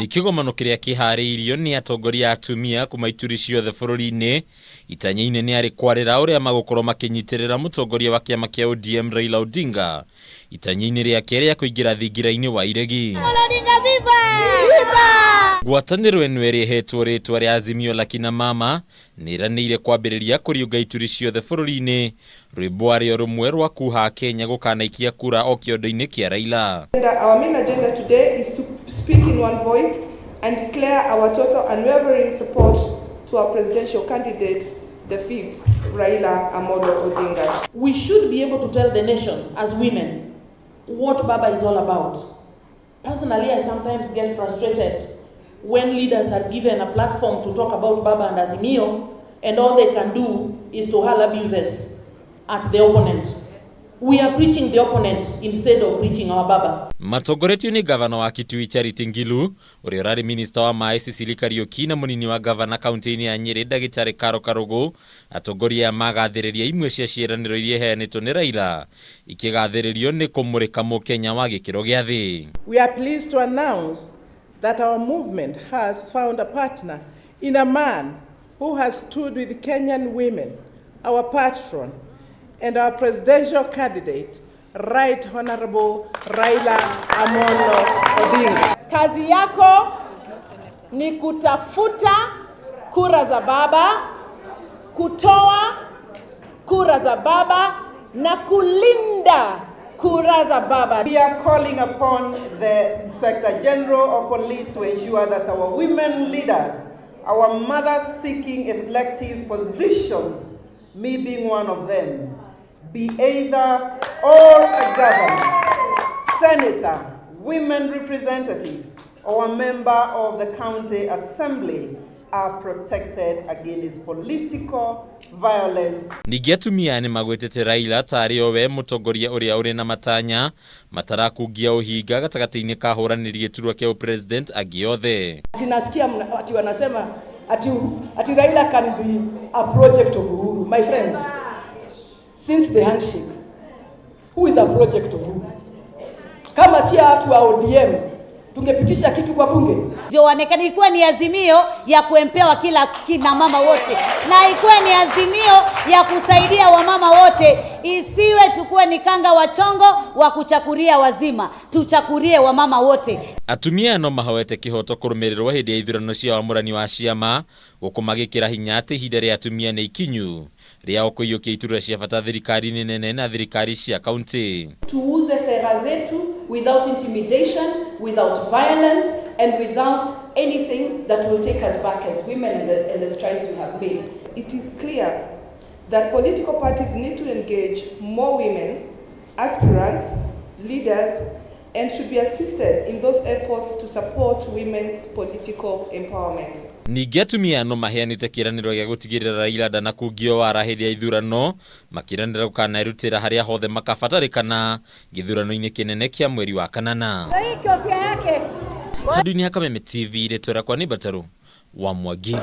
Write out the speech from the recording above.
Nikigomano kiria kihariirio ni atongoria atumia kuma ituri ciothe bururi-ini itanya-ini ni ari kwarira uria magukorwo makinyitirira mutongoria wa kiama kia ODM Raila Odinga itanya-ini riake ria kuingira thingira-ini wa iregi. Odinga viva! Ngwataniro eno irihetwo ritwa ria Azimio la kina mama niranire kwambiriria kuriunga ituri ciothe bururi-ini rwimbo ario rumwe rwa kuha Kenya gukanaikia kura o kiondo-ini kia Raila. Our main agenda today is to speak in one voice and declare our total unwavering support to our presidential candidate, the fifth, Raila Odinga. We should be able to tell the nation as women what Baba is all about. Personally, I sometimes get frustrated when leaders are given a platform to talk about Baba and Azimio, and all they can do is to hurl abuses at the opponent. We are preaching the opponent instead of preaching our Baba. Matongoretio ni gavana wa Kitui Charity Ngilu, uria urari minister wa mai Cecily Kariuki na munini wa gavana kaunti-ini ya Nyeri Ndagitari Karo Karugu, atongoria magathiriria imwe cia ciiraniro iria iheanitwo ni Raila ikigathiririo ni kumurika mukenya wa gikiro gia thi. We are pleased to announce that our movement has found a partner in a man who has stood with Kenyan women, our patron, and our presidential candidate, Right Honorable Raila Odinga. Kazi yako ni kutafuta kura za baba, kutoa kura za baba na kulinda kura za baba. We are calling upon the Inspector General of Police to ensure that our women leaders, our mothers seeking elective positions, me being one of them, be either or a governor, senator, women representative, or a member of the county assembly are protected against political violence. Ningi atumia ni magwetete Raila tari owe mutongoria uria uri na matanya matarakungia uhinga gatagati-ini ka huraniri giturwa kia president agiothe. Tinasikia ati wanasema ati Raila can be a project of Uhuru. My friends, since the handshake, who is a project of Uhuru? Kama si watu wa ODM tungepitisha kitu kwa bunge. Ndio onekana ilikuwa ni azimio ya kuempewa kina mama wote, na ilikuwa ni azimio ya kusaidia wamama wote, isiwe tukue ni kanga wa chongo wa kuchakuria wazima, tuchakurie wamama wote. Atumia no mahawete kihoto kurumirirwo hindi ya ithurano cia wamurani wa ciama gukumagikira hinya ati ihinda ria atumia ni ikinyu ria ukuyukia iturwa cia bata thirikari nene na thirikari cia kaunti. Tuuze sera zetu without intimidation, without violence, and without anything that will take us back as women and the strides we have made. It is clear that political parties need to engage more women, aspirants, leaders, and should be assisted in those efforts to support women's political empowerment. Ningi atumia no maheanite kiraniro gia gutigirira Raila ndanakungio wara hindi ya ithurano makiranira gukanarutira haria hothe makabatarikana githurano-ini kinene kia mweri wa kanana. Kofia yake. Dunia Kameme TV iretwera kwa ni Bataru wa Mwagi.